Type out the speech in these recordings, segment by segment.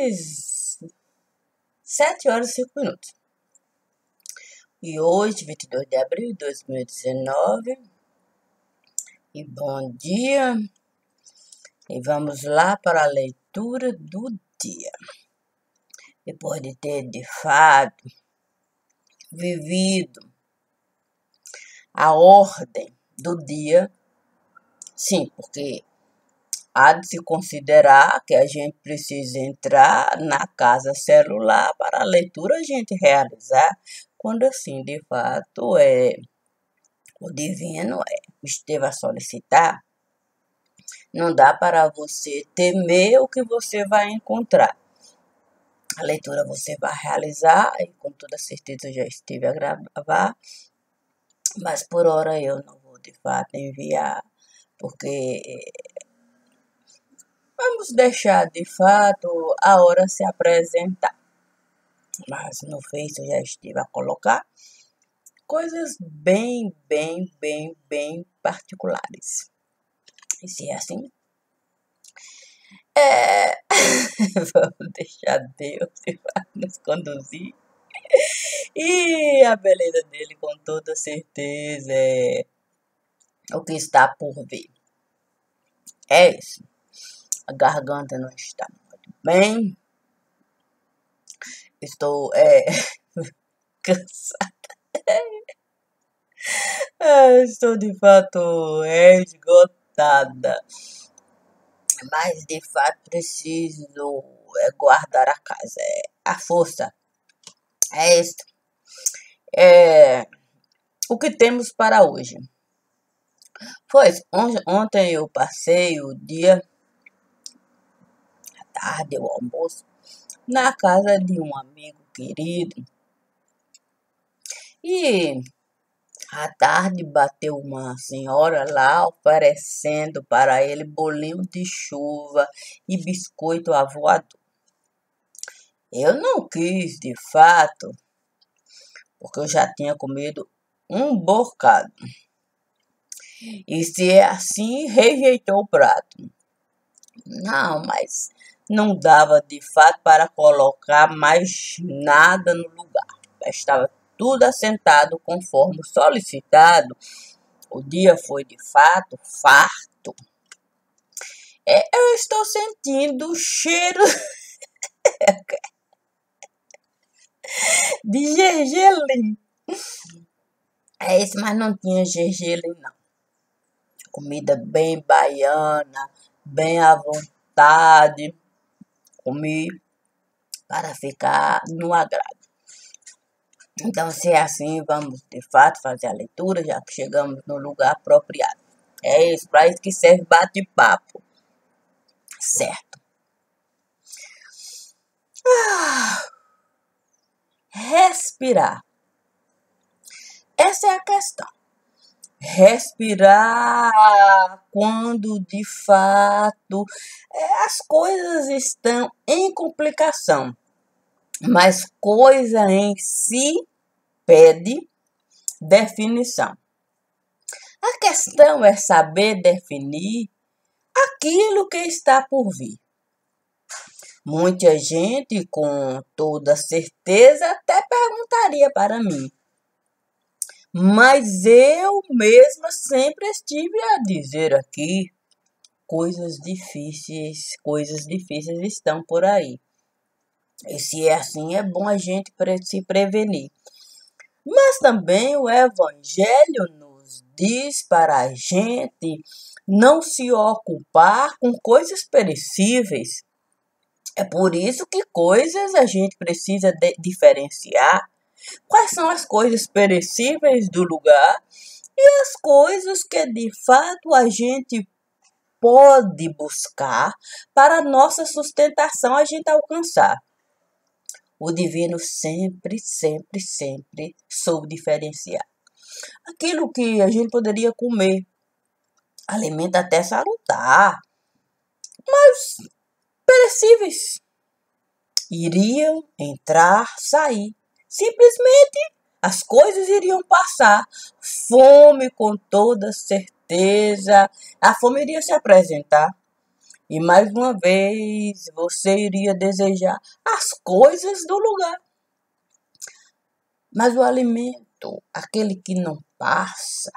mais 7 horas e 5 minutos. E hoje, 22 de abril de 2019. E bom dia. E vamos lá para a leitura do dia. Depois de ter, de fato, vivido a ordem do dia, sim, porque há de se considerar que a gente precisa entrar na casa celular para a leitura a gente realizar, quando assim, de fato, o divino esteve a solicitar. Não dá para você temer o que você vai encontrar. A leitura você vai realizar, e com toda certeza já esteve a gravar, mas por hora eu não vou de fato enviar, porque vamos deixar de fato a hora se apresentar. Mas no Face eu já estive a colocar coisas bem particulares. E se é assim, vamos deixar Deus nos conduzir. E a beleza dele, com toda certeza, é o que está por vir. É isso. A garganta não está muito bem. Estou cansada. Estou de fato esgotada. Mas de fato preciso guardar a casa. A força. É isso. O que temos para hoje? Ontem eu passei o dia, à tarde, o almoço, na casa de um amigo querido. E à tarde bateu uma senhora lá oferecendo para ele bolinho de chuva e biscoito avoador. Eu não quis, de fato, porque eu já tinha comido um bocado. E se é assim, rejeitou o prato. Não, mas não dava de fato para colocar mais nada no lugar. Estava tudo assentado conforme solicitado. O dia foi de fato farto. Eu estou sentindo o cheiro de gergelim. É isso, mas não tinha gergelim não. Comida bem baiana, bem à vontade. Comi para ficar no agrado. Então, se é assim, vamos de fato fazer a leitura, já que chegamos no lugar apropriado. É isso, para isso que serve bate-papo. Certo. Respirar. Essa é a questão. Respirar quando de fato as coisas estão em complicação, mas coisa em si pede definição. A questão é saber definir aquilo que está por vir. Muita gente, com toda certeza, até perguntaria para mim. Mas eu mesma sempre estive a dizer aqui, coisas difíceis estão por aí. E se é assim, é bom a gente se prevenir. Mas também o Evangelho nos diz para a gente não se ocupar com coisas perecíveis. É por isso que coisas a gente precisa diferenciar. Quais são as coisas perecíveis do lugar e as coisas que de fato a gente pode buscar para a nossa sustentação a gente alcançar. O divino sempre soube diferenciar. Aquilo que a gente poderia comer, alimento até salutar, mas perecíveis, iriam entrar, sair. Simplesmente as coisas iriam passar. Fome, com toda certeza, a fome iria se apresentar. E mais uma vez você iria desejar as coisas do lugar. Mas o alimento, aquele que não passa,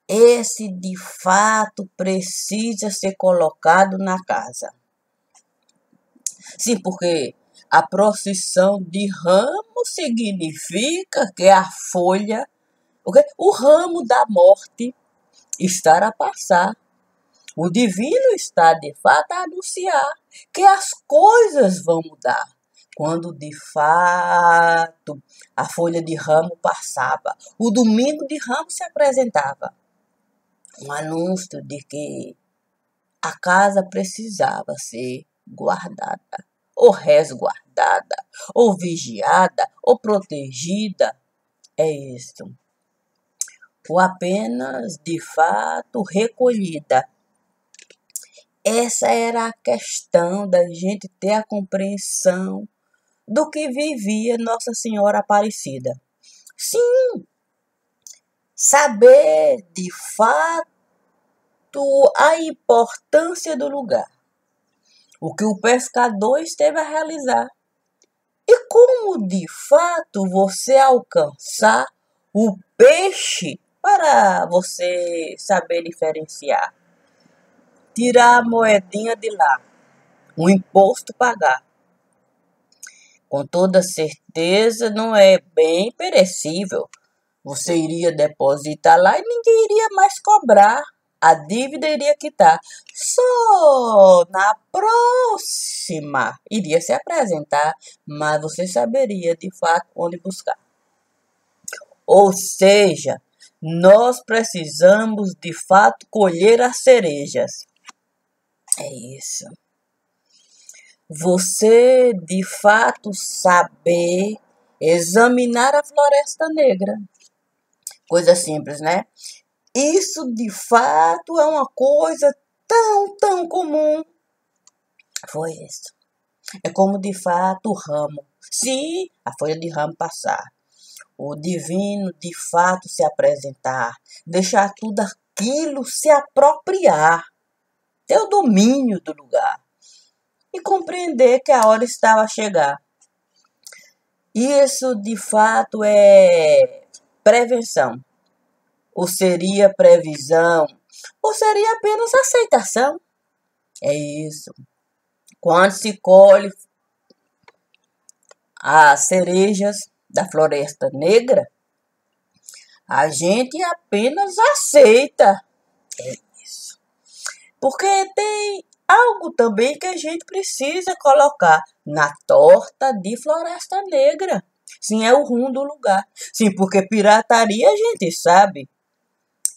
esse de fato precisa ser colocado na casa. Sim, porque a procissão de ramo significa que a folha, o ramo da morte está a passar. O divino está de fato a anunciar que as coisas vão mudar. Quando de fato a folha de ramo passava, o domingo de ramo se apresentava. Um anúncio de que a casa precisava ser guardada, ou resguardada, ou vigiada, ou protegida. É isso. Ou apenas, de fato, recolhida. Essa era a questão da gente ter a compreensão do que vivia Nossa Senhora Aparecida. Sim, saber de fato a importância do lugar, o que o pescador esteve a realizar e como de fato você alcançar o peixe para você saber diferenciar, tirar a moedinha de lá, o imposto pagar. Com toda certeza não é bem perecível. Você iria depositar lá e ninguém iria mais cobrar. A dívida iria quitar. Só na próxima iria se apresentar, mas você saberia de fato onde buscar. Ou seja, nós precisamos de fato colher as cerejas. É isso. Você de fato saber examinar a floresta negra. Coisa simples, né? Isso de fato é uma coisa tão comum. Foi isso. É como de fato o ramo. Sim, a folha de ramo passar. O divino de fato se apresentar. Deixar tudo aquilo se apropriar. Ter o domínio do lugar. E compreender que a hora estava a chegar. Isso de fato é prevenção. Ou seria previsão? Ou seria apenas aceitação? É isso. Quando se colhe as cerejas da Floresta Negra, a gente apenas aceita. É isso. Porque tem algo também que a gente precisa colocar na torta de Floresta Negra. Sim, é o rumo do lugar. Sim, porque pirataria a gente sabe.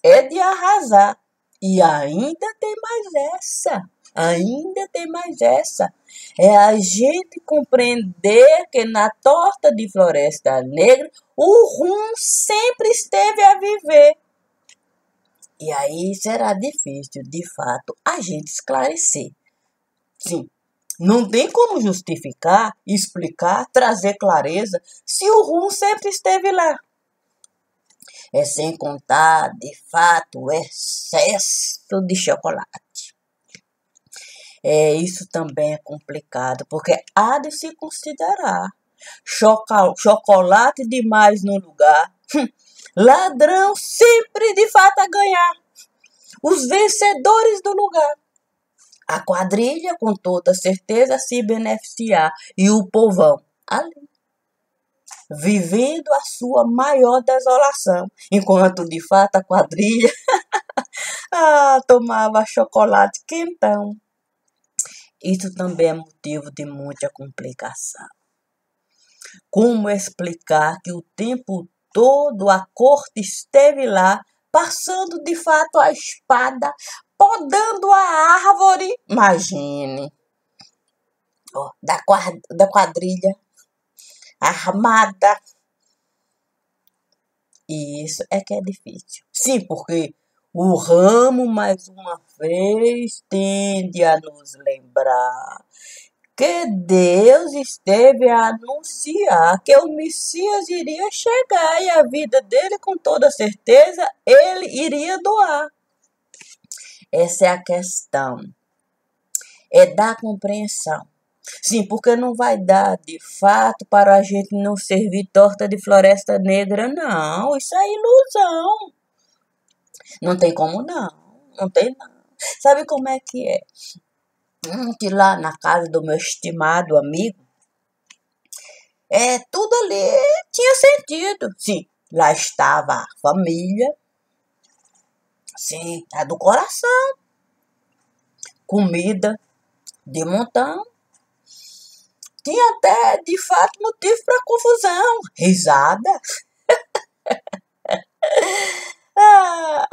É de arrasar. E ainda tem mais essa. Ainda tem mais essa. É a gente compreender que na torta de Floresta Negra o rum sempre esteve a viver. E aí será difícil, de fato, a gente esclarecer. Sim, não tem como justificar, explicar, trazer clareza se o rum sempre esteve lá. É sem contar, de fato, o excesso de chocolate. Isso também é complicado, porque há de se considerar. Chocolate demais no lugar. Ladrão sempre de fato a ganhar. Os vencedores do lugar. A quadrilha, com toda certeza, se beneficiar. E o povão ali, vivendo a sua maior desolação. Enquanto, de fato, a quadrilha tomava chocolate quentão. Isso também é motivo de muita complicação. Como explicar que o tempo todo a corte esteve lá, passando de fato a espada, podando a árvore? Imagine. Da quadrilha armada. E isso é que é difícil. Sim, porque o ramo, mais uma vez, tende a nos lembrar que Deus esteve a anunciar que o Messias iria chegar e a vida dele, com toda certeza, ele iria doar. Essa é a questão. É dar compreensão. Sim, porque não vai dar, de fato, para a gente não servir torta de floresta negra, não. Isso é ilusão. Não tem como, não. Não tem, não. Sabe como é que é? Que lá na casa do meu estimado amigo, tudo ali tinha sentido. Sim, lá estava a família, sim, a do coração, comida de montão. Tinha até, de fato, motivo para confusão. Risada. Ah,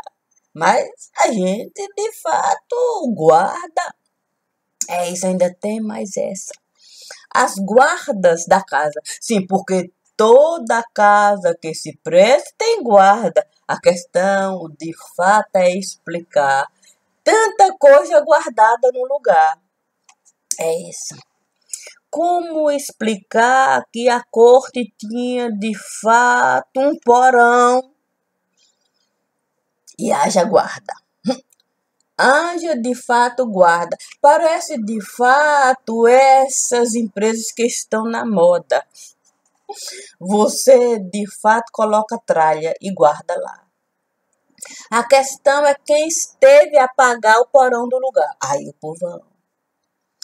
mas a gente, de fato, guarda. Isso ainda tem mais essa. As guardas da casa. Sim, porque toda casa que se presta tem guarda. A questão, de fato, é explicar tanta coisa guardada no lugar. É isso. Como explicar que a corte tinha, de fato, um porão e haja guarda? Haja de fato guarda. Parece de fato essas empresas que estão na moda. Você de fato coloca tralha e guarda lá. A questão é quem esteve a pagar o porão do lugar. Aí o povão.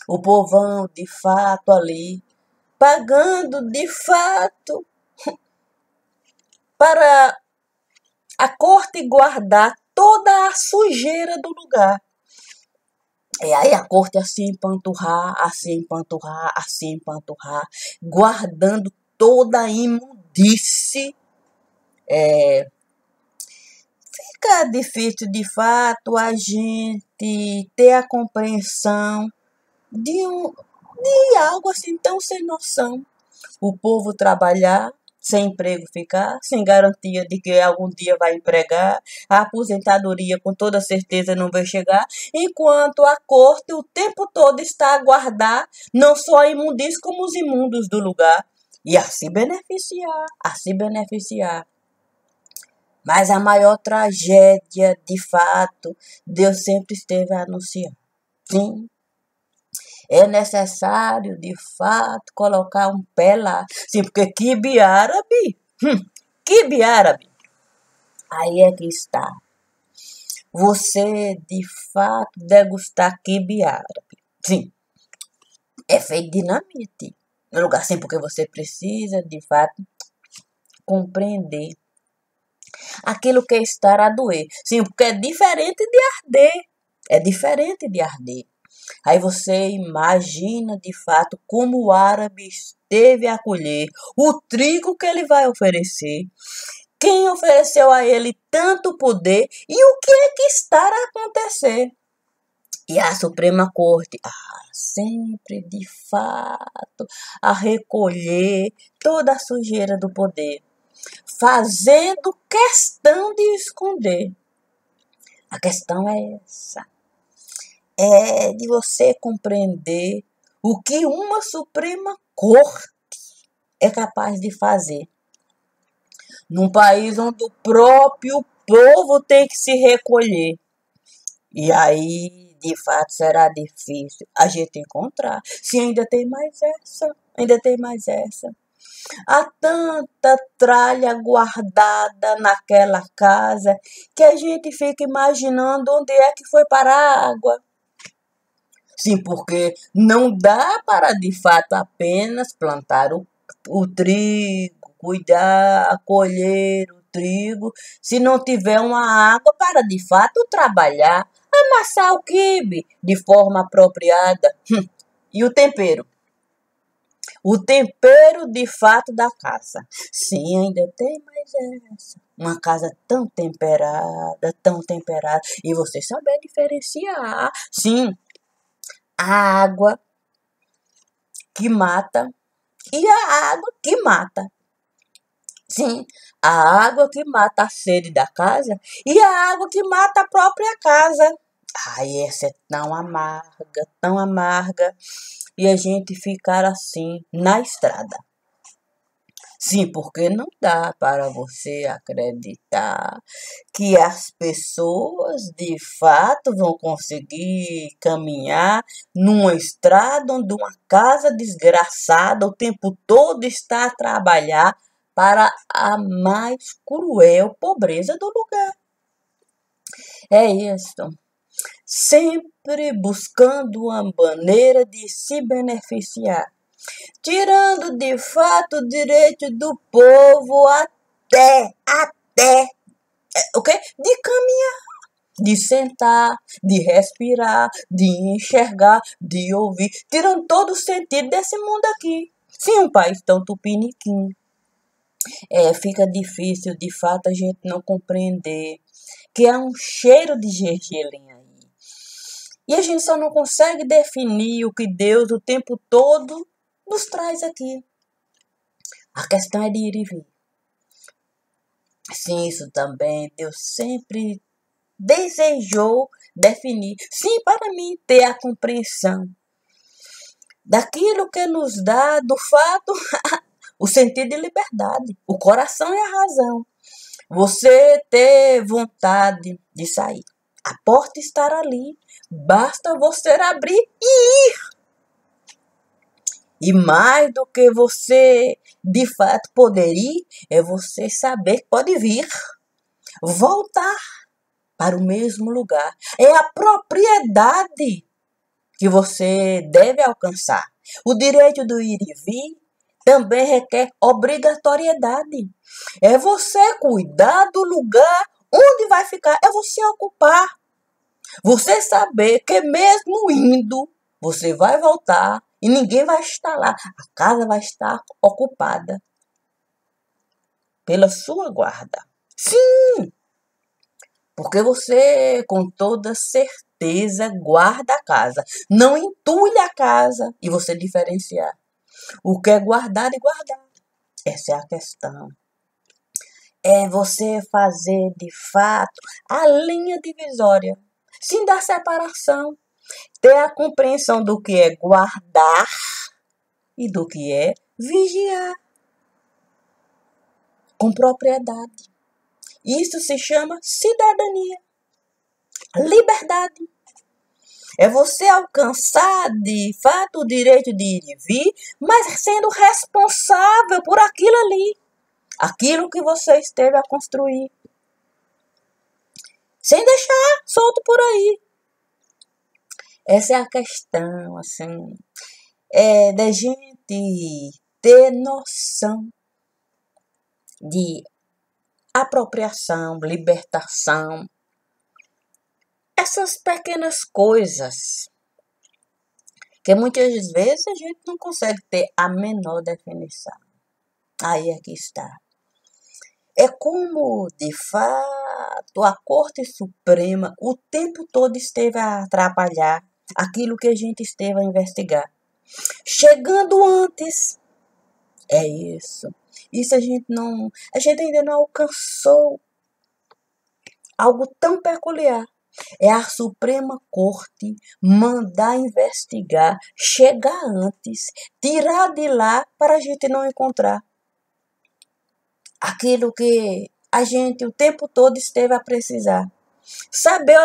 O povão de fato ali, pagando de fato para a corte guardar toda a sujeira do lugar. E aí a corte assim empanturrar, guardando toda a imundice. Fica difícil de fato a gente ter a compreensão de algo assim tão sem noção. O povo trabalhar, sem emprego ficar, sem garantia de que algum dia vai empregar, a aposentadoria com toda certeza não vai chegar, enquanto a corte o tempo todo está a guardar não só a imundície como os imundos do lugar e a se beneficiar. Mas a maior tragédia, de fato, Deus sempre esteve a anunciar. Sim, é necessário, de fato, colocar um pé lá. Sim, porque quibe árabe, aí é que está. Você, de fato, degustar quibe árabe. Sim, é feito dinamite. No lugar assim, porque você precisa, de fato, compreender aquilo que é estar a doer. Sim, porque é diferente de arder. É diferente de arder. Aí você imagina de fato como o árabe esteve a colher o trigo que ele vai oferecer, quem ofereceu a ele tanto poder e o que é que está a acontecer. E a Suprema Corte, sempre de fato a recolher toda a sujeira do poder, fazendo questão de esconder. A questão é essa. É de você compreender o que uma Suprema Corte é capaz de fazer. Num país onde o próprio povo tem que se recolher. E aí, de fato, será difícil a gente encontrar. Se ainda tem mais essa. Há tanta tralha guardada naquela casa que a gente fica imaginando onde é que foi parar a água. Sim, porque não dá para, de fato, apenas plantar o trigo, cuidar, colher o trigo, se não tiver uma água para, de fato, trabalhar, amassar o quibe de forma apropriada. E o tempero? O tempero, de fato, da casa. Sim, ainda tem mais essa. Uma casa tão temperada, e você saber diferenciar. Sim, a água que mata e a água que mata. Sim, a água que mata a sede da casa e a água que mata a própria casa. Ai, essa é tão amarga, e a gente ficar assim na estrada. Sim, porque não dá para você acreditar que as pessoas de fato vão conseguir caminhar numa estrada onde uma casa desgraçada o tempo todo está a trabalhar para a mais cruel pobreza do lugar. É isso. Sempre buscando uma maneira de se beneficiar, tirando de fato o direito do povo até, o quê? De caminhar, de sentar, de respirar, de enxergar, de ouvir, tirando todo o sentido desse mundo aqui. Sim, um país tão tupiniquim. Fica difícil, de fato, a gente não compreender que há um cheiro de gergelim aí. E a gente só não consegue definir o que Deus o tempo todo nos traz aqui. A questão é de ir e vir. Sim, isso também Deus sempre desejou definir. Sim, para mim ter a compreensão daquilo que nos dá, do fato, o sentido de liberdade, o coração e a razão. Você ter vontade de sair. A porta estará ali. Basta você abrir e ir. E mais do que você de fato poder ir, é você saber que pode vir, voltar para o mesmo lugar. É a propriedade que você deve alcançar. O direito do ir e vir também requer obrigatoriedade. É você cuidar do lugar onde vai ficar, é você ocupar. Você saber que mesmo indo, você vai voltar e ninguém vai estar lá. A casa vai estar ocupada pela sua guarda. Sim, porque você com toda certeza guarda a casa. Não entulhe a casa e você diferenciar o que é guardado e guardado. Essa é a questão. É você fazer de fato a linha divisória, sim, da separação. Ter a compreensão do que é guardar e do que é vigiar com propriedade. Isso se chama cidadania, liberdade. É você alcançar de fato o direito de ir e vir, mas sendo responsável por aquilo ali, aquilo que você esteve a construir, sem deixar solto por aí. Essa é a questão, assim, da gente ter noção de apropriação, libertação, essas pequenas coisas que muitas vezes a gente não consegue ter a menor definição. Aí é que está. É como, de fato, a Corte Suprema o tempo todo esteve a atrapalhar aquilo que a gente esteve a investigar. Chegando antes. É isso. Isso a gente ainda não alcançou algo tão peculiar. É a Suprema Corte mandar investigar, chegar antes, tirar de lá para a gente não encontrar aquilo que a gente o tempo todo esteve a precisar. Saber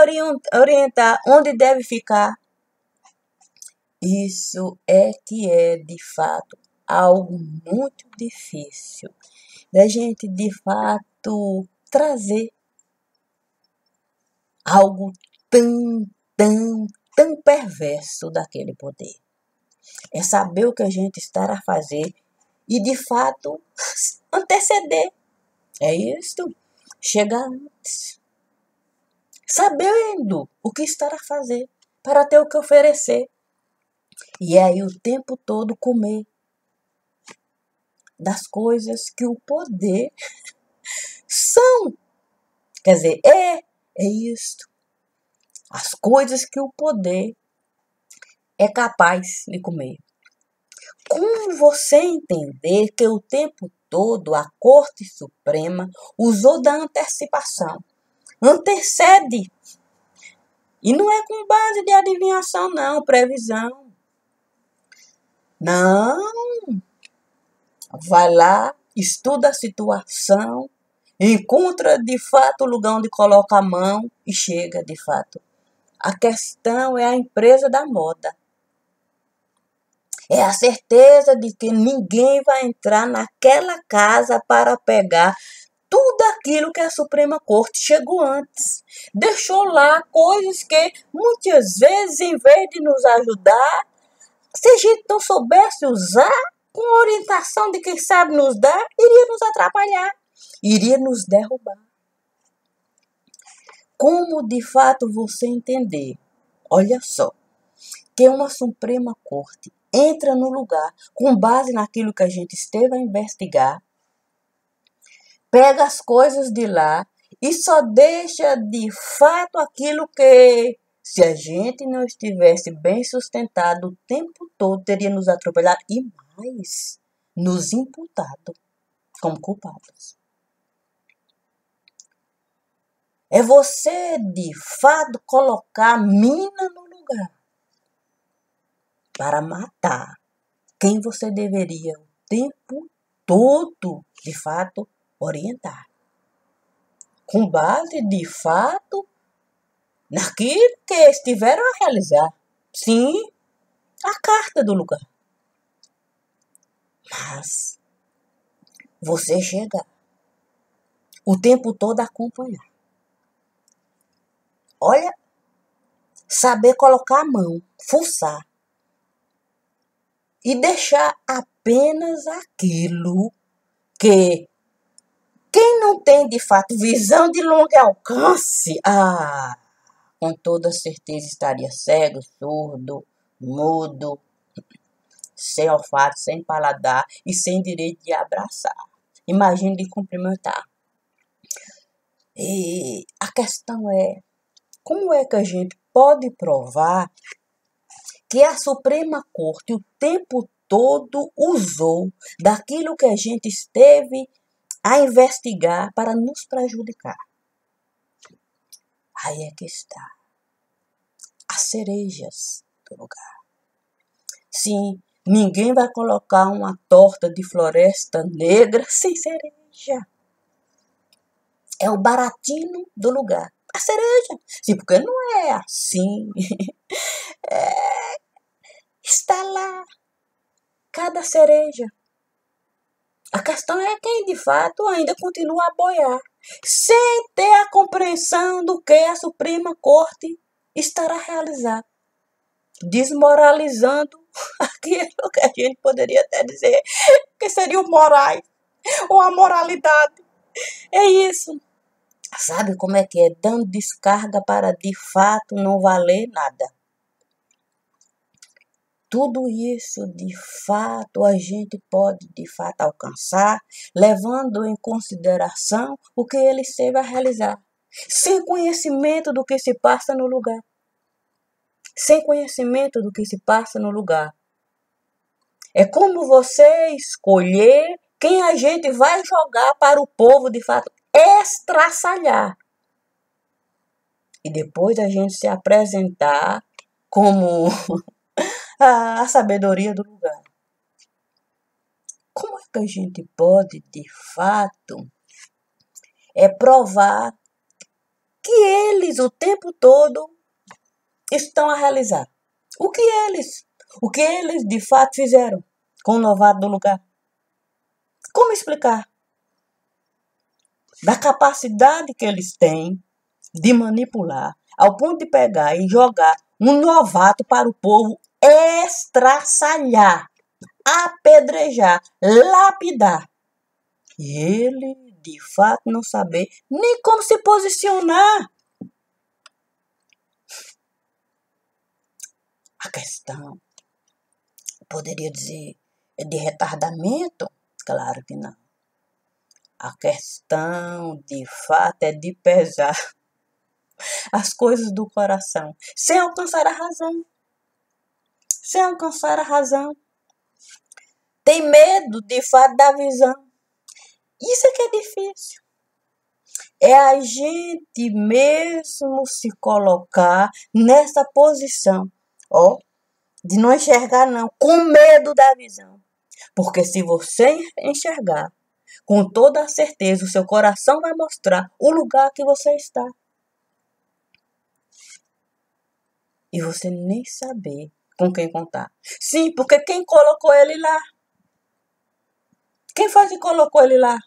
orientar onde deve ficar. Isso é que é, de fato, algo muito difícil da gente, de fato, trazer algo tão perverso daquele poder. É saber o que a gente está a fazer e, de fato, anteceder. É isso. Chegar antes. Sabendo o que está a fazer para ter o que oferecer. E aí o tempo todo comer das coisas que o poder são. Quer dizer, é isto. As coisas que o poder é capaz de comer. Como você entender que o tempo todo a Corte Suprema usou da antecipação? Antecede. E não é com base de adivinhação, não, previsão. Não. Vai lá estuda a situação, encontra de fato o lugar onde coloca a mão e chega de fato. A questão é a empresa da moda. É a certeza de que ninguém vai entrar naquela casa para pegar tudo aquilo que a Suprema Corte chegou antes. Deixou lá coisas que muitas vezes, em vez de nos ajudar, se a gente não soubesse usar, com a orientação de quem sabe nos dar, iria nos atrapalhar, iria nos derrubar. Como de fato você entender? Olha só, que uma Suprema Corte entra no lugar com base naquilo que a gente esteve a investigar, pega as coisas de lá e só deixa de fato aquilo que, se a gente não estivesse bem sustentado o tempo todo, teria nos atropelado e mais, nos imputado como culpados. É você, de fato, colocar a mina no lugar para matar quem você deveria o tempo todo, de fato, orientar. Com base, de fato, naquilo que estiveram a realizar. Sim, a carta do lugar. Mas você chega o tempo todo a acompanhar. Olha, saber colocar a mão, fuçar e deixar apenas aquilo que quem não tem de fato visão de longo alcance, com toda certeza estaria cego, surdo, mudo, sem olfato, sem paladar e sem direito de abraçar. Imagine de cumprimentar. E a questão é, como é que a gente pode provar que a Suprema Corte o tempo todo usou daquilo que a gente esteve a investigar para nos prejudicar? Aí é que está. As cerejas do lugar. Sim, ninguém vai colocar uma torta de floresta negra sem cereja. É o baratinho do lugar. A cereja. Sim, porque não é assim. Está lá. Cada cereja. A questão é quem de fato ainda continua a boiar, sem ter a compreensão do que a Suprema Corte estará a realizar, desmoralizando aquilo que a gente poderia até dizer que seria o morais ou a moralidade. É isso. Sabe como é que é? Dando descarga para de fato não valer nada. Tudo isso, de fato, a gente pode, de fato, alcançar, levando em consideração o que ele esteve a realizar, sem conhecimento do que se passa no lugar. Sem conhecimento do que se passa no lugar. É como você escolher quem a gente vai jogar para o povo, de fato, estraçalhar. E depois a gente se apresentar como a sabedoria do lugar. Como é que a gente pode, de fato, provar que eles, o tempo todo, estão a realizar? O que eles, de fato, fizeram com o novato do lugar? Como explicar? Da capacidade que eles têm de manipular, ao ponto de pegar e jogar um novato para o povo estraçalhar, apedrejar, lapidar. E ele, de fato, não saber nem como se posicionar. A questão, poderia dizer, é de retardamento? Claro que não. A questão, de fato, é de pesar as coisas do coração, sem alcançar a razão. Sem alcançar a razão. Tem medo, de fato, da visão. Isso é que é difícil. É a gente mesmo se colocar nessa posição, de não enxergar não, com medo da visão. Porque se você enxergar, Com toda a certeza, o seu coração vai mostrar o lugar que você está. E você nem saber com quem contar. Sim, porque quem colocou ele lá? Quem foi que colocou ele lá?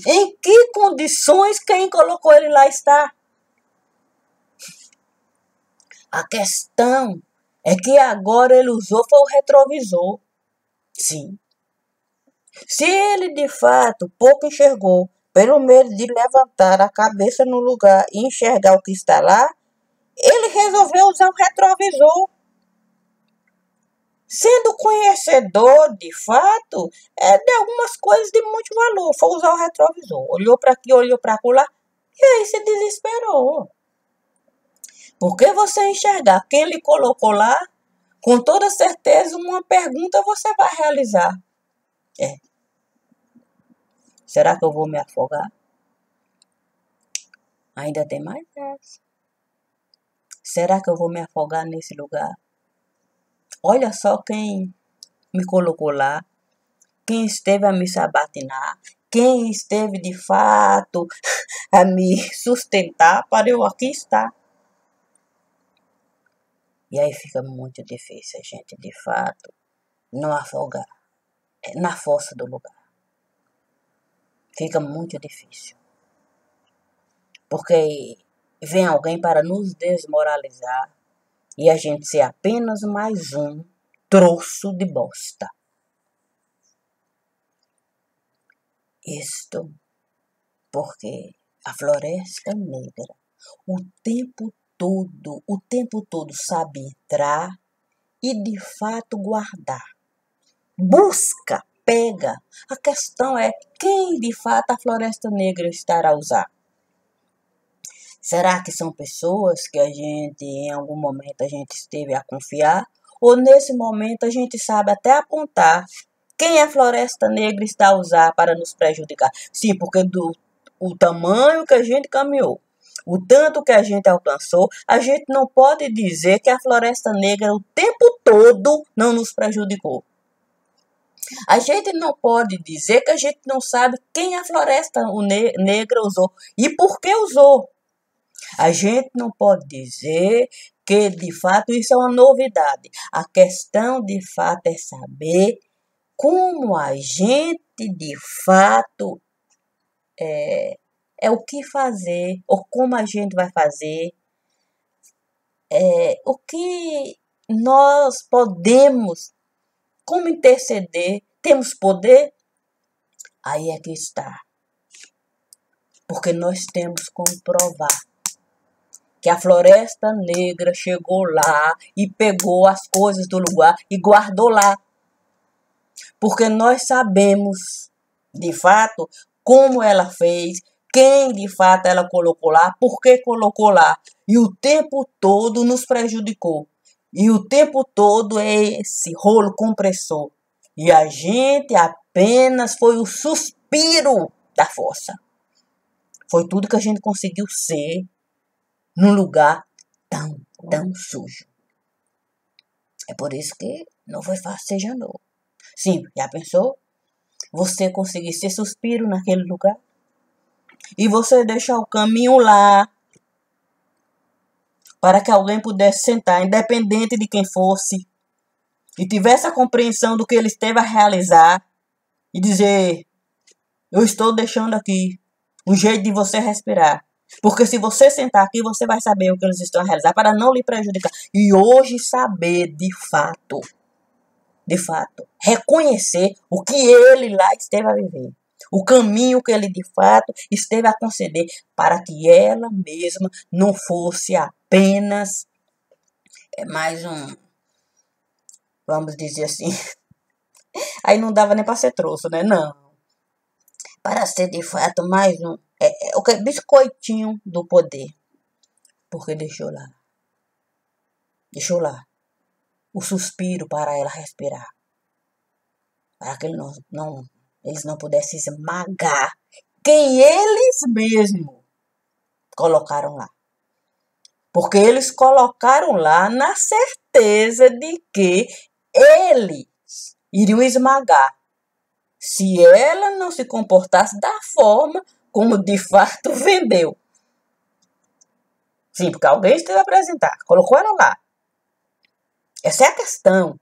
Em que condições quem colocou ele lá está? A questão é que agora ele usou foi o retrovisor. Sim. Se ele de fato pouco enxergou, pelo medo de levantar a cabeça no lugar e enxergar o que está lá, ele resolveu usar o retrovisor. Sendo conhecedor, de fato, de algumas coisas de muito valor. Foi usar o retrovisor. Olhou para aqui, olhou para lá, e aí se desesperou. Porque você enxergar quem ele colocou lá, com toda certeza, uma pergunta você vai realizar. Será que eu vou me afogar? Ainda tem mais essa. Será que eu vou me afogar nesse lugar? Olha só quem me colocou lá, quem esteve a me sabatinar, quem esteve de fato a me sustentar para eu aqui estar. E aí fica muito difícil a gente, de fato, não afogar na força do lugar. Fica muito difícil. Porque vem alguém para nos desmoralizar e a gente ser apenas mais um troço de bosta. Isto porque a Floresta Negra o tempo todo sabe entrar e de fato guardar. Busca, pega. A questão é quem de fato a Floresta Negra estará a usar. Será que são pessoas que a gente, em algum momento, a gente esteve a confiar? Ou nesse momento a gente sabe até apontar quem a Floresta Negra está a usar para nos prejudicar? Sim, porque o tamanho que a gente caminhou, o tanto que a gente alcançou, a gente não pode dizer que a Floresta Negra o tempo todo não nos prejudicou. A gente não pode dizer que a gente não sabe quem a Floresta Negra usou e por que usou. A gente não pode dizer que, de fato, isso é uma novidade. A questão, de fato, é saber como a gente, de fato, o que fazer, ou como a gente vai fazer, o que nós podemos, como interceder, temos poder, aí é que está. Porque nós temos como provar que a Floresta Negra chegou lá e pegou as coisas do lugar e guardou lá. Porque nós sabemos, de fato, como ela fez, quem de fato ela colocou lá, por que colocou lá. E o tempo todo nos prejudicou. E o tempo todo é esse rolo compressor. E a gente apenas foi o suspiro da força. Foi tudo que a gente conseguiu ser num lugar tão sujo. É por isso que não foi fácil ser Janot. Sim, já pensou? Você conseguir ser suspiro naquele lugar? E você deixar o caminho lá para que alguém pudesse sentar, independente de quem fosse, e tivesse a compreensão do que ele esteve a realizar e dizer: eu estou deixando aqui um jeito de você respirar. Porque se você sentar aqui, você vai saber o que eles estão a realizar para não lhe prejudicar. E hoje saber de fato, reconhecer o que ele lá esteve a viver. O caminho que ele de fato esteve a conceder para que ela mesma não fosse apenas mais um, vamos dizer assim, aí não dava nem para ser troço, né? Não. Para ser de fato mais um, biscoitinho do poder. Porque deixou lá o suspiro para ela respirar. Para que eles não pudessem esmagar quem eles mesmos colocaram lá. Porque eles colocaram lá na certeza de que eles iriam esmagar se ela não se comportasse da forma como de fato vendeu. Sim, porque alguém esteve a apresentar, colocou ela lá. Essa é a questão.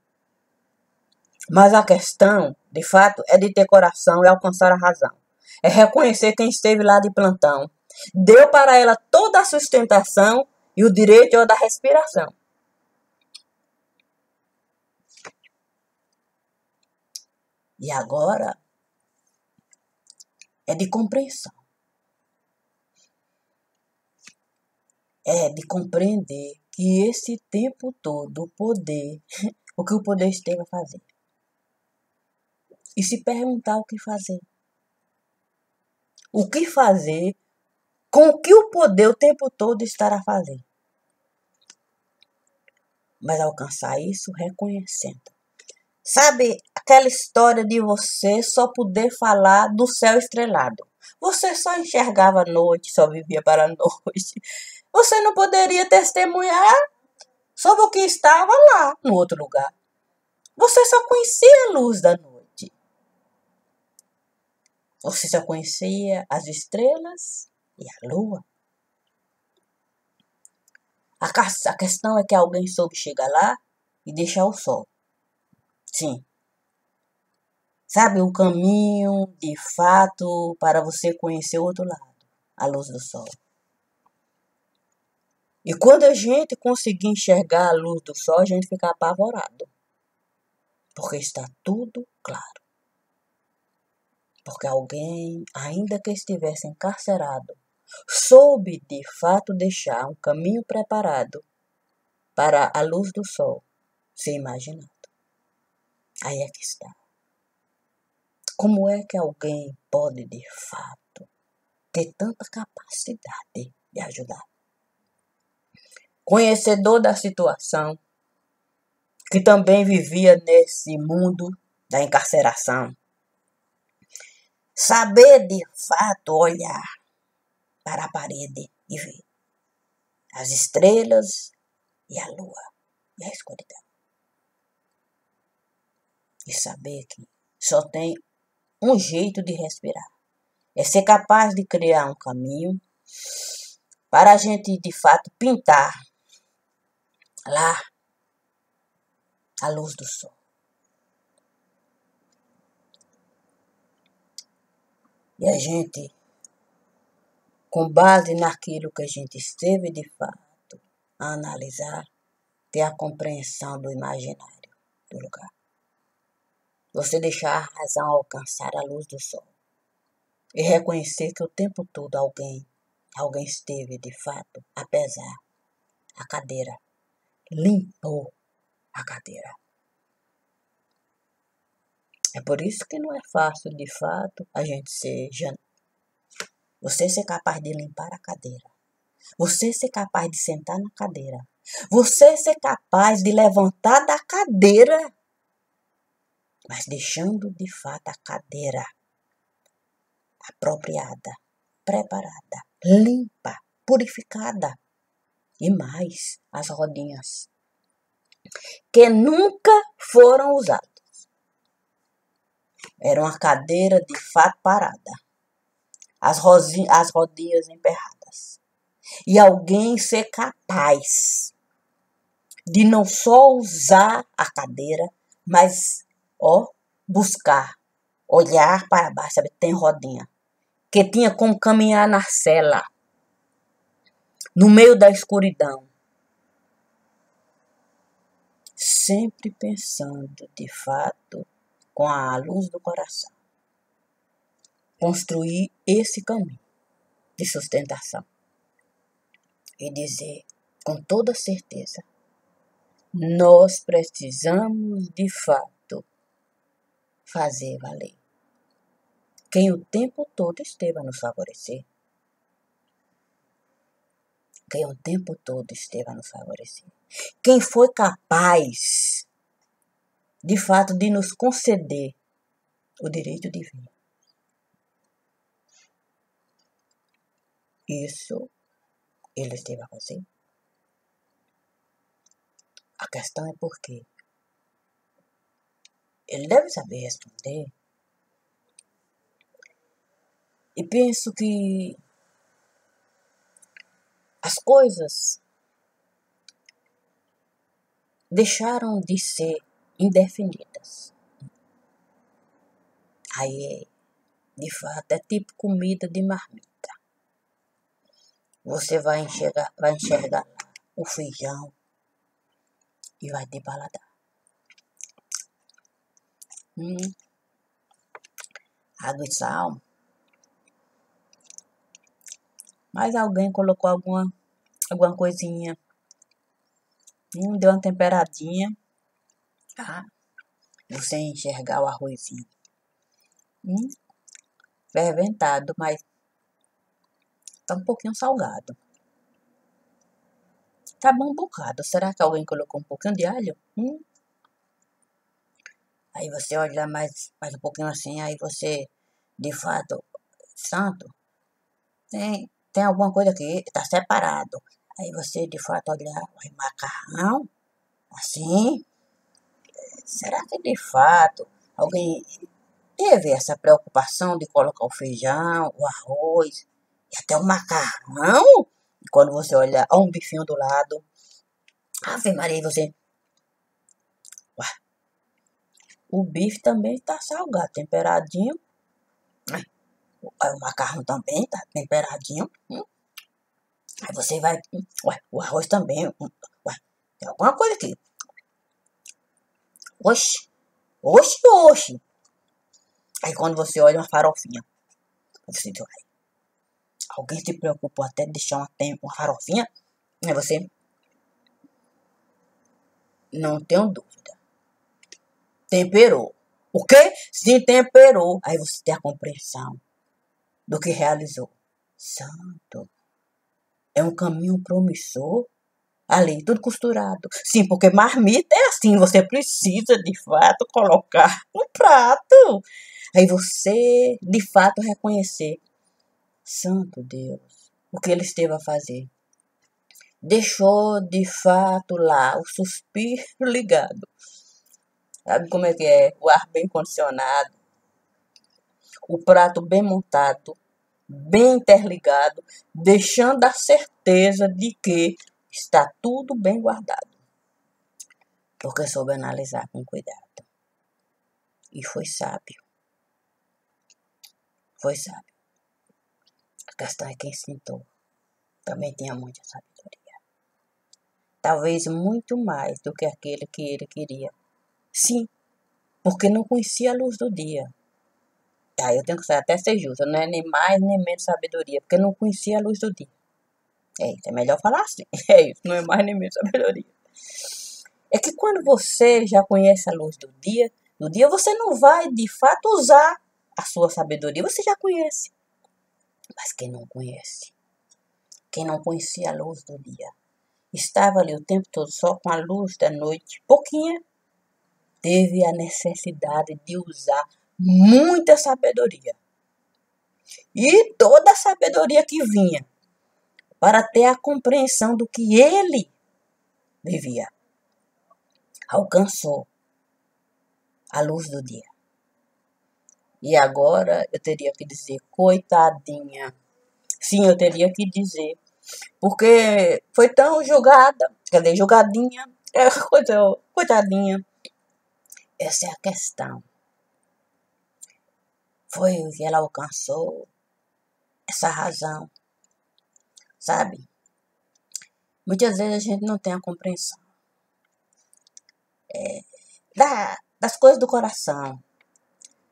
Mas a questão, de fato, é de ter coração e alcançar a razão. É reconhecer quem esteve lá de plantão. Deu para ela toda a sustentação e o direito da respiração. E agora é de compreensão. É de compreender que esse tempo todo o poder, o que o poder esteve a fazer. E se perguntar o que fazer. O que fazer com o que o poder o tempo todo estará a fazer. Mas alcançar isso reconhecendo. Sabe aquela história de você só poder falar do céu estrelado? Você só enxergava a noite, só vivia para a noite. Você não poderia testemunhar sobre o que estava lá no outro lugar. Você só conhecia a luz da noite. Você só conhecia as estrelas e a lua. A questão é que alguém soube chegar lá e deixar o sol. Sim. Sabe o caminho, de fato, para você conhecer o outro lado, a luz do sol. E quando a gente conseguir enxergar a luz do sol, a gente fica apavorado. Porque está tudo claro. Porque alguém, ainda que estivesse encarcerado, soube de fato deixar um caminho preparado para a luz do sol ser imaginado. Aí é que está. Como é que alguém pode, de fato, ter tanta capacidade de ajudar? Conhecedor da situação, que também vivia nesse mundo da encarceração. Saber, de fato, olhar para a parede e ver as estrelas e a lua e a escuridão. E saber que só tem um jeito de respirar. É ser capaz de criar um caminho para a gente, de fato, pintar lá a luz do sol. E a gente, com base naquilo que a gente esteve, de fato, a analisar, ter a compreensão do imaginário do lugar. Você deixar a razão alcançar a luz do sol. E reconhecer que o tempo todo alguém esteve, de fato, a pesar a cadeira. Limpou a cadeira. É por isso que não é fácil, de fato, a gente você ser capaz de limpar a cadeira. Você ser capaz de sentar na cadeira. Você ser capaz de levantar da cadeira, mas deixando de fato a cadeira apropriada, preparada, limpa, purificada. E mais, as rodinhas, que nunca foram usadas. Era uma cadeira de fato parada. As rodinhas emperradas. E alguém ser capaz de não só usar a cadeira, mas, buscar, olhar para baixo, sabe? Tem rodinha. Que tinha como caminhar na cela, no meio da escuridão. Sempre pensando, de fato, com a luz do coração. Construir esse caminho de sustentação. E dizer, com toda certeza, nós precisamos, de fato, fazer valer. Quem o tempo todo esteve a nos favorecer. Quem o tempo todo esteve a nos favorecer. Quem foi capaz, de fato, de nos conceder o direito de vir. Isso ele esteve a fazer. A questão é por quê. Ele deve saber responder. E penso que as coisas deixaram de ser indefinidas. Aí, de fato, é tipo comida de marmita. Você vai enxergar lá o feijão e vai te baladar. Água e sal. Mas alguém colocou alguma coisinha. Deu uma temperadinha. Você enxergar o arrozinho. Ferventado, mas tá um pouquinho salgado. Tá bom um bocado. Será que alguém colocou um pouquinho de alho? Aí você olha mais um pouquinho assim, aí você, de fato, santo, tem alguma coisa aqui, tá separado. Aí você, de fato, olha, o macarrão, assim. Será que, de fato, alguém teve essa preocupação de colocar o feijão, o arroz e até o macarrão? E quando você olha, ó, um bifinho do lado. Ave Maria, você... Ué, o bife também tá salgado, temperadinho. Aí o macarrão também tá temperadinho. Aí você vai... Ué, o arroz também. Ué, tem alguma coisa aqui. Oxi. Aí quando você olha uma farofinha, você diz, ué, alguém se preocupou até de deixar uma farofinha? Aí você... Não tenho dúvida. Temperou. O quê? Sim, temperou. Aí você tem a compreensão do que realizou. Santo. É um caminho promissor. Ali, tudo costurado. Sim, porque marmita é assim. Você precisa, de fato, colocar no prato. Aí você, de fato, reconhecer. Santo Deus. O que ele esteve a fazer. Deixou, de fato, lá o suspiro ligado. Sabe como é que é? O ar bem condicionado. O prato bem montado. Bem interligado. Deixando a certeza de que está tudo bem guardado. Porque soube analisar com cuidado. E foi sábio. Foi sábio. A questão é quem sentou. Também tinha muita sabedoria. Talvez muito mais do que aquele que ele queria. Sim, porque não conhecia a luz do dia. Eu tenho que até ser justa, não é nem mais nem menos sabedoria, porque não conhecia a luz do dia. É melhor falar assim. É isso, não é mais nem menos sabedoria. É que quando você já conhece a luz do dia, você não vai de fato usar a sua sabedoria, você já conhece. Mas quem não conhece, quem não conhecia a luz do dia, estava ali o tempo todo só com a luz da noite, pouquinha, teve a necessidade de usar muita sabedoria. E toda a sabedoria que vinha para ter a compreensão do que ele vivia. Alcançou a luz do dia. E agora eu teria que dizer, coitadinha. Sim, eu teria que dizer. Porque foi tão julgada. Cadê julgadinha? Coitadinha. Essa é a questão. Foi o que ela alcançou. Essa razão. Sabe? Muitas vezes a gente não tem a compreensão das coisas do coração.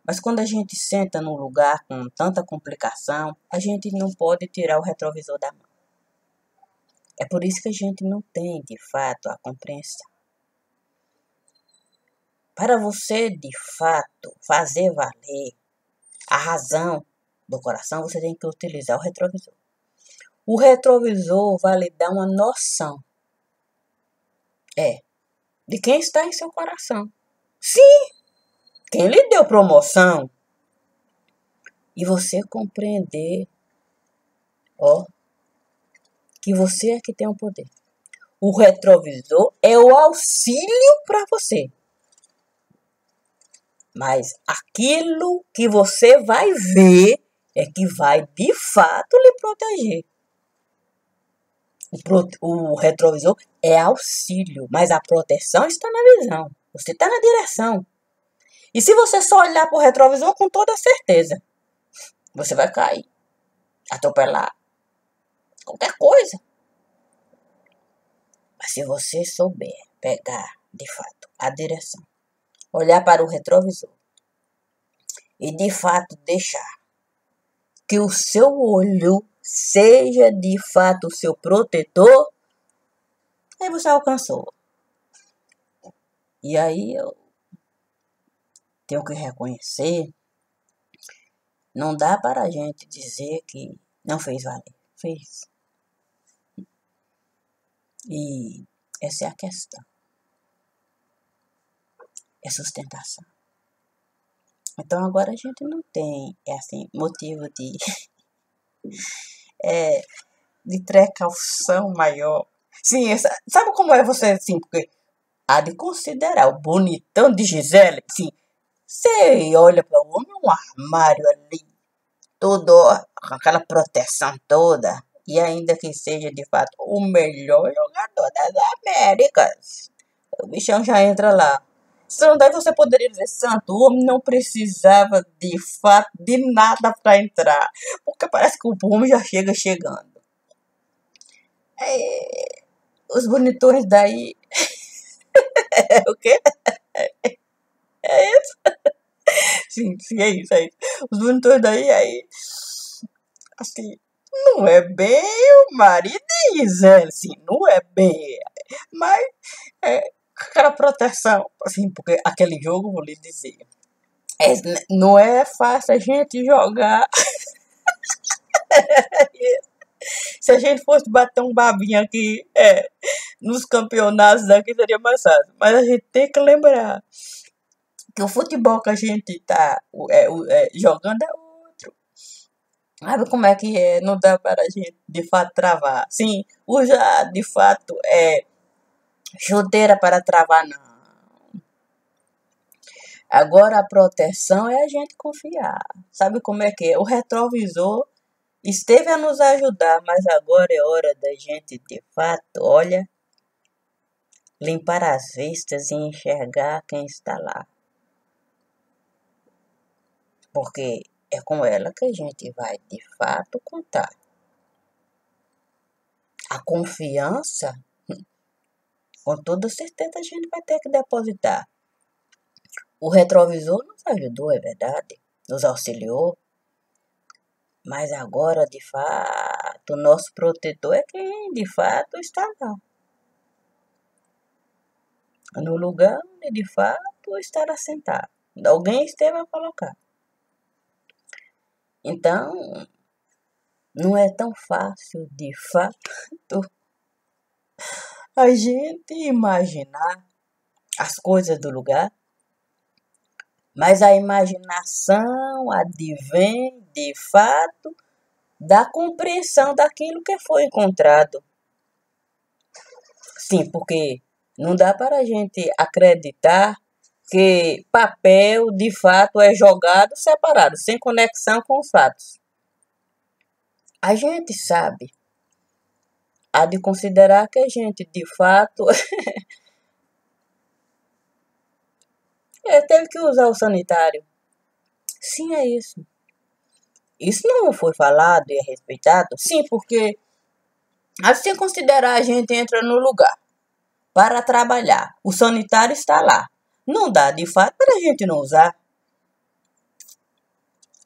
Mas quando a gente senta num lugar com tanta complicação, a gente não pode tirar o retrovisor da mão. É por isso que a gente não tem, de fato, a compreensão. Para você, de fato, fazer valer a razão do coração, você tem que utilizar o retrovisor. O retrovisor vai lhe dar uma noção. De quem está em seu coração. Sim! Quem lhe deu promoção. E você compreender, que você é que tem o poder. O retrovisor é o auxílio para você. Mas aquilo que você vai ver é que vai de fato lhe proteger. O retrovisor é auxílio, mas a proteção está na visão. Você está na direção. E se você só olhar para o retrovisor, com toda certeza, você vai cair, atropelar, qualquer coisa. Mas se você souber pegar, de fato, a direção, olhar para o retrovisor e, de fato, deixar que o seu olho seja, de fato, o seu protetor, aí você alcançou. E aí eu tenho que reconhecer, não dá para a gente dizer que não fez valer. Fez. E essa é a questão. É sustentação. Então agora a gente não tem, motivo de precaução maior. Sim, sabe como é você, assim, porque há de considerar o bonitão de Gisele, sim. Você olha para o homem, um armário ali, todo com aquela proteção toda, e ainda que seja de fato o melhor jogador das Américas, o bichão já entra lá. Então, daí você poderia dizer, santo, o homem não precisava de fato de nada para entrar, porque parece que o homem já chega chegando. Os bonitões daí. O quê? É isso? Sim, é isso, é isso. Os bonitões daí, aí. Assim, não é bem o marido de Gisele, assim, não é bem. Mas é aquela proteção, assim, porque aquele jogo, vou lhe dizer, não é fácil a gente jogar. Se a gente fosse bater um babinho aqui, nos campeonatos daqui seria mais fácil. Mas a gente tem que lembrar que o futebol que a gente tá jogando é outro. Sabe como é que é? Não dá para a gente, de fato, travar. Sim, usar, de fato, chuteira para travar, não. Agora, a proteção é a gente confiar. Sabe como é que é? O retrovisor esteve a nos ajudar, mas agora é hora da gente, de fato, olha, limpar as vistas e enxergar quem está lá. Porque é com ela que a gente vai, de fato, contar. A confiança, com toda certeza, a gente vai ter que depositar. O retrovisor nos ajudou, é verdade, nos auxiliou. Mas agora, de fato, o nosso protetor é quem, de fato, está lá. No lugar onde, de fato, estará sentado. Alguém esteve a colocar. Então, não é tão fácil, de fato, a gente imaginar as coisas do lugar, mas a imaginação advém, de fato, da compreensão daquilo que foi encontrado. Sim, porque não dá para a gente acreditar que papel, de fato, é jogado separado, sem conexão com os fatos. A gente sabe, há de considerar que a gente, de fato, teve que usar o sanitário. Sim, é isso. Isso não foi falado e é respeitado? Sim, porque assim considerar a gente entra no lugar para trabalhar. O sanitário está lá. Não dá, de fato, para a gente não usar.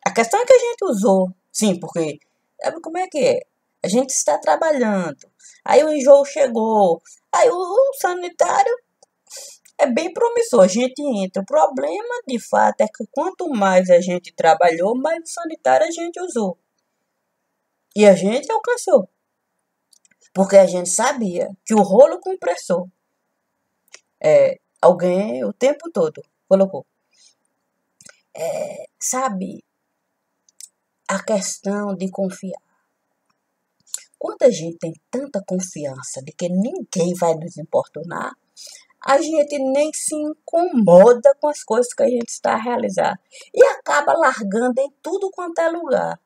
A questão é que a gente usou. Sim, porque sabe como é que é? A gente está trabalhando. Aí o enjoo chegou. Aí o sanitário é bem promissor. A gente entra. O problema, de fato, é que quanto mais a gente trabalhou, mais o sanitário a gente usou. E a gente alcançou. Porque a gente sabia que o rolo compressor, alguém o tempo todo colocou. Sabe, a questão de confiar. Quando a gente tem tanta confiança de que ninguém vai nos importunar, a gente nem se incomoda com as coisas que a gente está a realizar. E acaba largando em tudo quanto é lugar.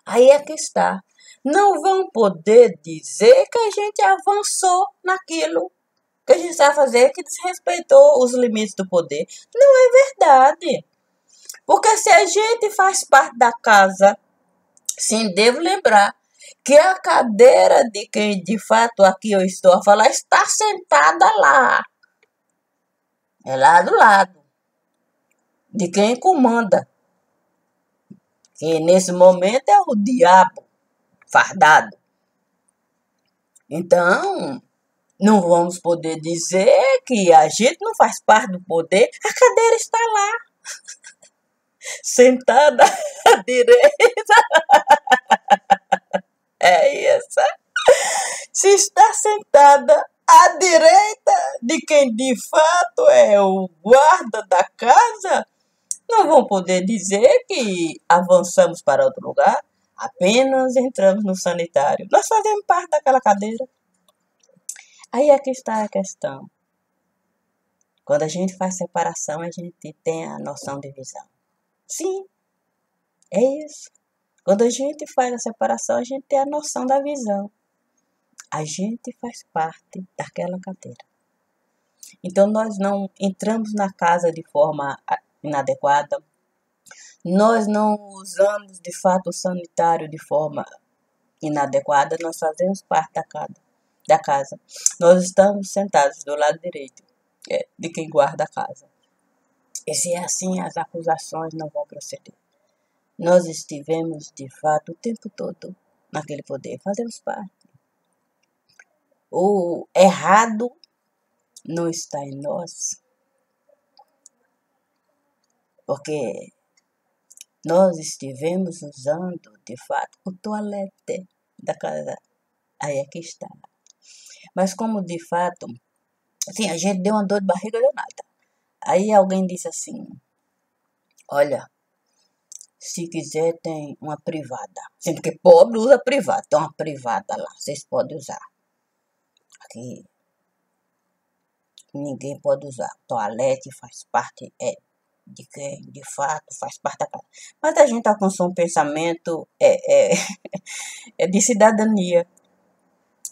Aí é que está. Não vão poder dizer que a gente avançou naquilo que a gente sabe fazer, que desrespeitou os limites do poder. Não é verdade. Porque se a gente faz parte da casa, sim, devo lembrar que a cadeira de quem de fato aqui eu estou a falar está sentada lá. É lá do lado de quem comanda. Que nesse momento é o diabo fardado. Então, não vamos poder dizer que a gente não faz parte do poder. A cadeira está lá, sentada à direita. É isso. Se está sentada à direita de quem de fato é o guarda da casa, não vão poder dizer que avançamos para outro lugar. Apenas entramos no sanitário. Nós fazemos parte daquela cadeira. Aí é que está a questão. Quando a gente faz separação, a gente tem a noção de visão. Sim, é isso. Quando a gente faz a separação, a gente tem a noção da visão. A gente faz parte daquela cadeira. Então, nós não entramos na casa de forma inadequada. Nós não usamos, de fato, o sanitário de forma inadequada. Nós fazemos parte da casa. Nós estamos sentados do lado direito de quem guarda a casa. E se é assim, as acusações não vão proceder. Nós estivemos, de fato, o tempo todo naquele poder. Fazemos parte. O errado não está em nós. Porque nós estivemos usando, de fato, o toalete da casa. Aí é que está. Mas como, de fato, assim, a gente deu uma dor de barriga danada. Aí alguém disse assim, olha, se quiser tem uma privada. Sim, porque pobre usa privada. Tem uma privada lá, vocês podem usar. Aqui ninguém pode usar. Toalete faz parte de quem, de fato, faz parte da casa. Mas a gente alcançou um pensamento de cidadania.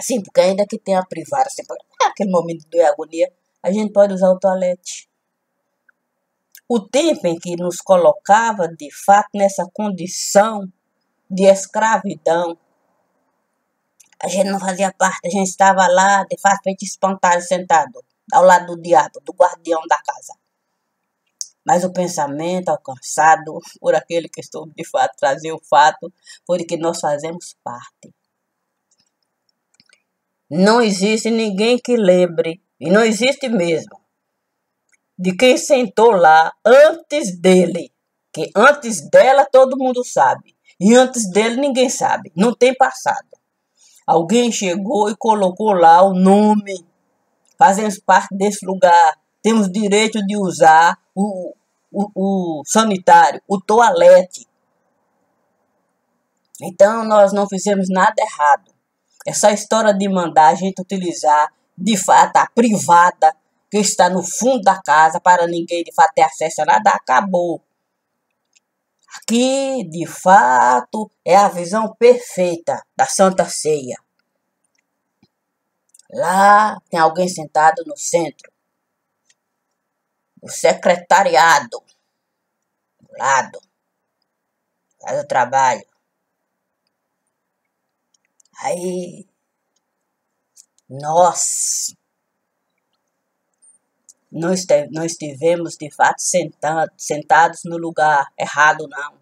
Sim, porque ainda que tenha privada, assim, aquele momento de agonia, a gente pode usar o toalete. O tempo em que nos colocava, de fato, nessa condição de escravidão, a gente não fazia parte, a gente estava lá, de fato, feito espantalho, sentado ao lado do diabo, do guardião da casa. Mas o pensamento alcançado por aquele que estou, de fato, trazer o fato, foi de que nós fazemos parte. Não existe ninguém que lembre, e não existe mesmo, de quem sentou lá antes dele. Que antes dela todo mundo sabe, e antes dele ninguém sabe, não tem passado. Alguém chegou e colocou lá o nome, fazemos parte desse lugar, temos direito de usar o sanitário, o toalete. Então nós não fizemos nada errado. Essa história de mandar a gente utilizar, de fato, a privada que está no fundo da casa para ninguém, de fato, ter acesso a nada, acabou. Aqui, de fato, é a visão perfeita da Santa Ceia. Lá tem alguém sentado no centro. O secretariado. Do lado. Faz o trabalho. Aí, nós não estivemos, de fato, sentados no lugar errado, não.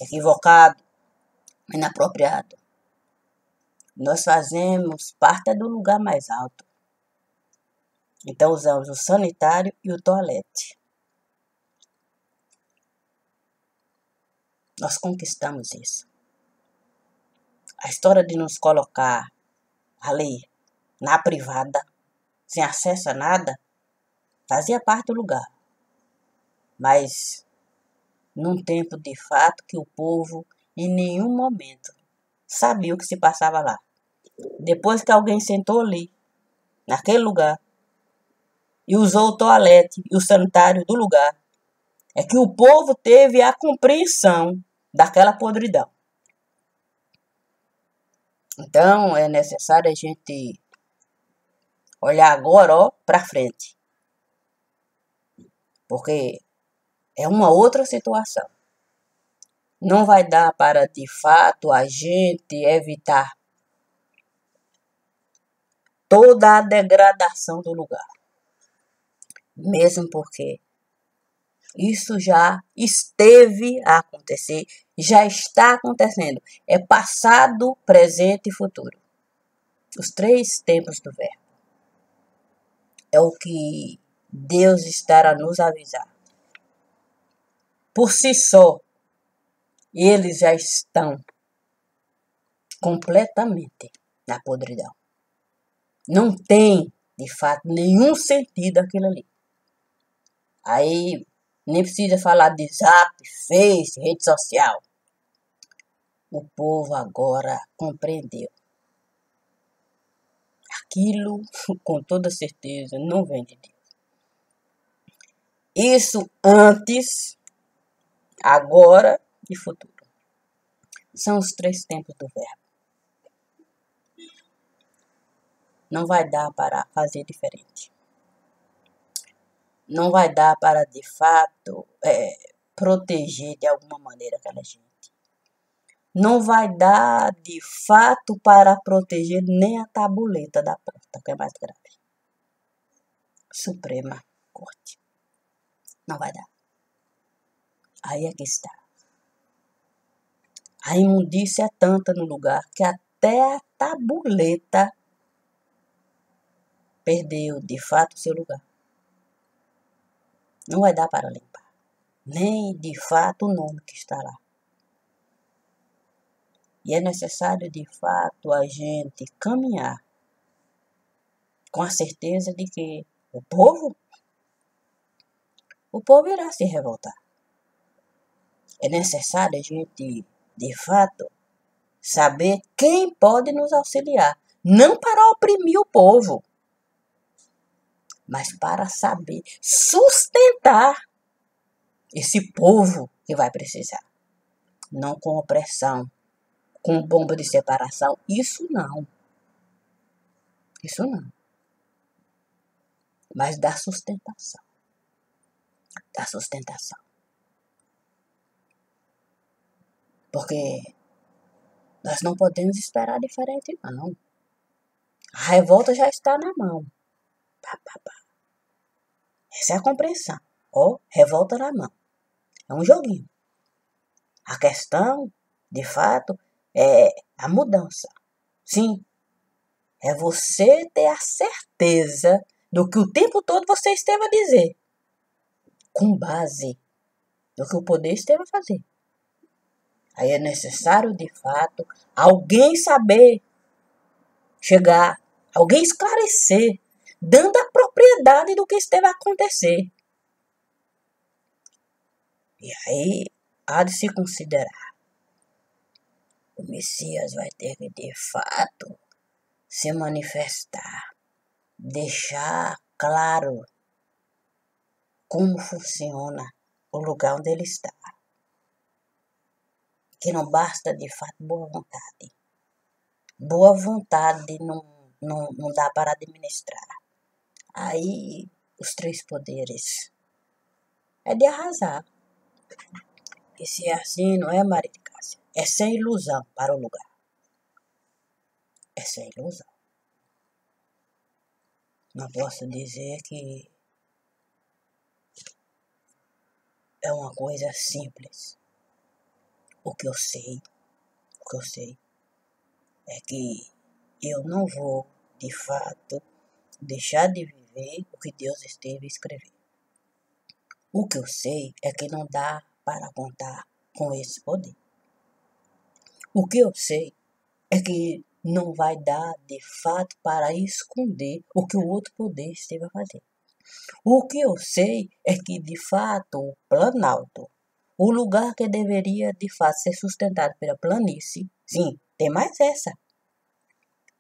Equivocado, inapropriado. Nós fazemos parte do lugar mais alto. Então, usamos o sanitário e o toalete. Nós conquistamos isso. A história de nos colocar ali, na privada, sem acesso a nada, fazia parte do lugar. Mas, num tempo de fato que o povo, em nenhum momento, sabia o que se passava lá. Depois que alguém sentou ali, naquele lugar, e usou o toalete e o sanitário do lugar, é que o povo teve a compreensão daquela podridão. Então, é necessário a gente olhar agora, ó, para frente, porque é uma outra situação. Não vai dar para, de fato, a gente evitar toda a degradação do lugar, mesmo porque isso já esteve a acontecer, já está acontecendo. É passado, presente e futuro. Os 3 tempos do verbo. É o que Deus está a nos avisar. Por si só, eles já estão completamente na podridão. Não tem, de fato, nenhum sentido aquilo ali. Aí nem precisa falar de Zap, Face, rede social. O povo agora compreendeu. Aquilo, com toda certeza, não vem de Deus. Isso antes, agora e futuro. São os 3 tempos do verbo. Não vai dar para fazer diferente. Não vai dar para, de fato, proteger de alguma maneira aquela gente. Não vai dar, de fato, para proteger nem a tabuleta da porta, que é mais grave. Suprema Corte. Não vai dar. Aí é que está. A imundícia é tanta no lugar que até a tabuleta perdeu, de fato, seu lugar. Não vai dar para limpar. Nem, de fato, o nome que está lá. E é necessário, de fato, a gente caminhar com a certeza de que o povo irá se revoltar. É necessário a gente, de fato, saber quem pode nos auxiliar. Não para oprimir o povo, mas para saber sustentar esse povo que vai precisar. Não com opressão, com bomba de separação. Isso não. Isso não. Mas da sustentação. Da sustentação. Porque nós não podemos esperar diferente, não. A revolta já está na mão. Pá, pá, pá. Essa é a compreensão. Ó, revolta na mão. É um joguinho. A questão, de fato, é a mudança. Sim, é você ter a certeza do que o tempo todo você esteve a dizer, com base no que o poder esteve a fazer. Aí é necessário, de fato, alguém saber chegar, alguém esclarecer, dando a propriedade do que esteve a acontecer. E aí há de se considerar. O Messias vai ter que, de fato, se manifestar, deixar claro como funciona o lugar onde ele está. Que não basta, de fato, boa vontade. Boa vontade não dá para administrar. Aí, os 3 poderes é de arrasar. E se é assim, não é, Maria de Cássia? É sem ilusão para o lugar. É sem ilusão. Não posso dizer que é uma coisa simples. O que eu sei é que eu não vou, de fato, deixar de viver o que Deus esteve a escrever. O que eu sei é que não dá para contar com esse poder. O que eu sei é que não vai dar, de fato, para esconder o que o outro poder esteve a fazer. O que eu sei é que, de fato, o Planalto, o lugar que deveria, de fato, ser sustentado pela planície, sim, tem mais essa,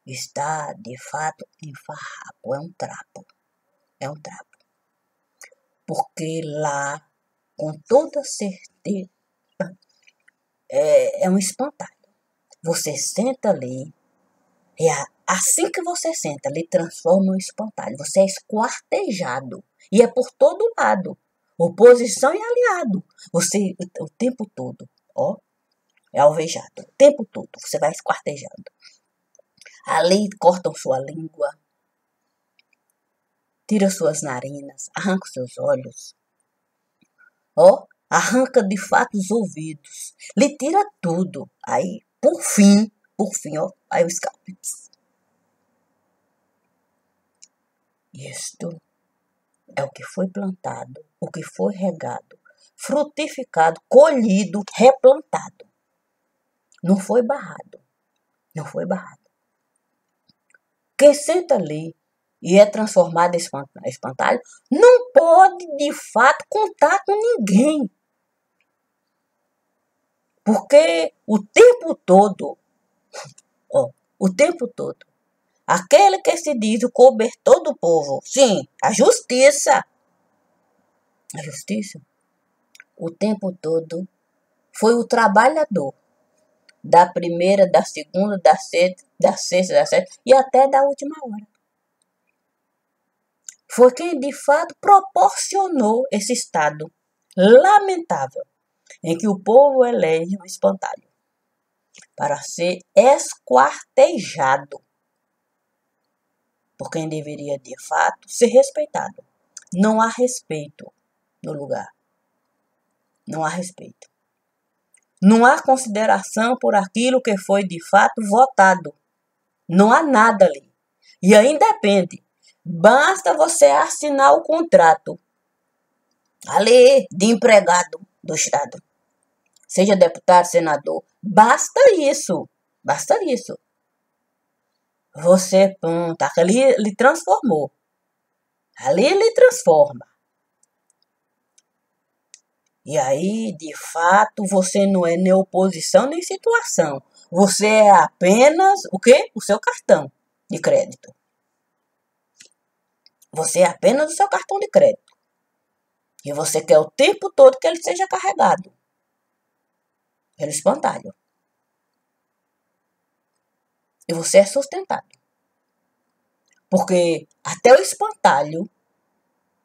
está, de fato, em farrapo, é um trapo. É um trapo. Porque lá, com toda certeza, é um espantalho. Você senta ali, Assim que você senta, lhe transforma em espantalho. Você é esquartejado. E é por todo lado. Oposição e aliado. Você, o tempo todo, ó, é alvejado. O tempo todo, você vai esquartejado. Ali cortam sua língua, tira suas narinas, arranca seus olhos. Ó, arranca de fato os ouvidos. Lhe tira tudo. Aí, por fim, ó, aí o escape. Isto é o que foi plantado, o que foi regado, frutificado, colhido, replantado. Não foi barrado. Não foi barrado. Quem senta ali e é transformado em espantalho não pode, de fato, contar com ninguém. Porque o tempo todo, ó, o tempo todo, aquele que se diz o cobertor do povo, sim, a justiça, o tempo todo foi o trabalhador, da primeira, da segunda, da sexta, da sétima e até da última hora. Foi quem de fato proporcionou esse estado lamentável em que o povo elege um espantalho para ser esquartejado por quem deveria de fato ser respeitado. Não há respeito no lugar. Não há respeito. Não há consideração por aquilo que foi de fato votado. Não há nada ali. E aí depende. Basta você assinar o contrato ali de empregado do Estado. Seja deputado, senador. Basta isso. Basta isso. Você, pronto, ali lhe transformou. Ali ele transforma. E aí, de fato, você não é nem oposição nem situação. Você é apenas o quê? O seu cartão de crédito. Você é apenas o seu cartão de crédito. E você quer o tempo todo que ele seja carregado pelo espantalho. E você é sustentado. Porque até o espantalho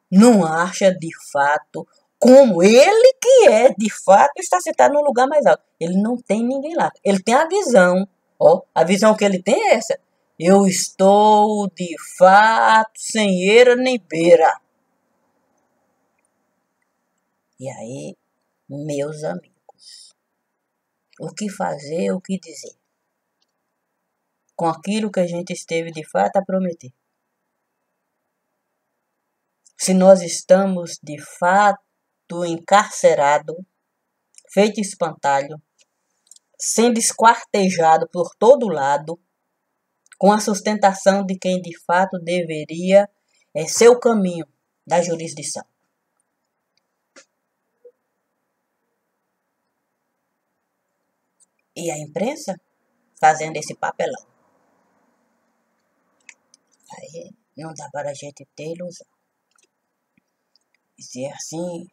não acha de fato como ele que é, de fato, está sentado no lugar mais alto. Ele não tem ninguém lá. Ele tem a visão. Ó, a visão que ele tem é essa. Eu estou, de fato, sem eira nem beira. E aí, meus amigos, o que fazer, o que dizer? Com aquilo que a gente esteve, de fato, a prometer. Se nós estamos, de fato, encarcerado, feito espantalho, sendo esquartejado por todo lado, com a sustentação de quem de fato deveria ser o caminho da jurisdição. E a imprensa fazendo esse papelão. Aí não dá para a gente ter ilusão. E se é assim,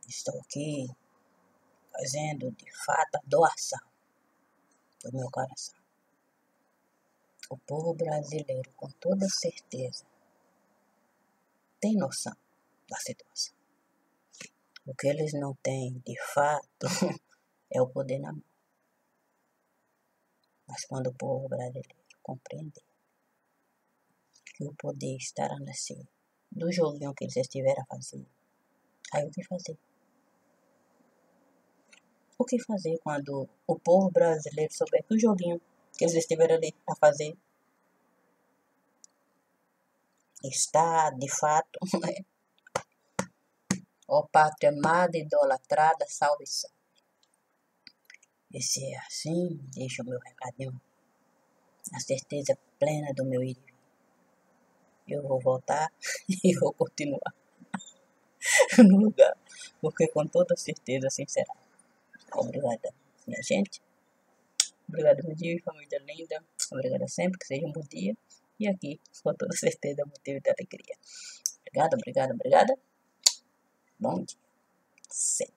estou aqui fazendo de fato a doação do meu coração. O povo brasileiro, com toda certeza, tem noção da situação. O que eles não têm, de fato, é o poder na mão. Mas quando o povo brasileiro compreender que o poder estará a nascer do joguinho que eles estiveram a fazer, aí o que fazer? O que fazer quando o povo brasileiro souber que o joguinho que eles estiveram ali a fazer está, de fato, ó pátria amada, idolatrada, salve, salve. E se é assim, deixa o meu recadinho, a certeza plena do meu ir. Eu vou voltar e vou continuar no lugar, porque com toda certeza assim será. Obrigada, minha gente. Obrigada, meu dia, família linda. Obrigada sempre, que seja um bom dia. E aqui, com toda certeza, motivo de alegria. Obrigada, obrigada, obrigada. Bom dia. Sempre.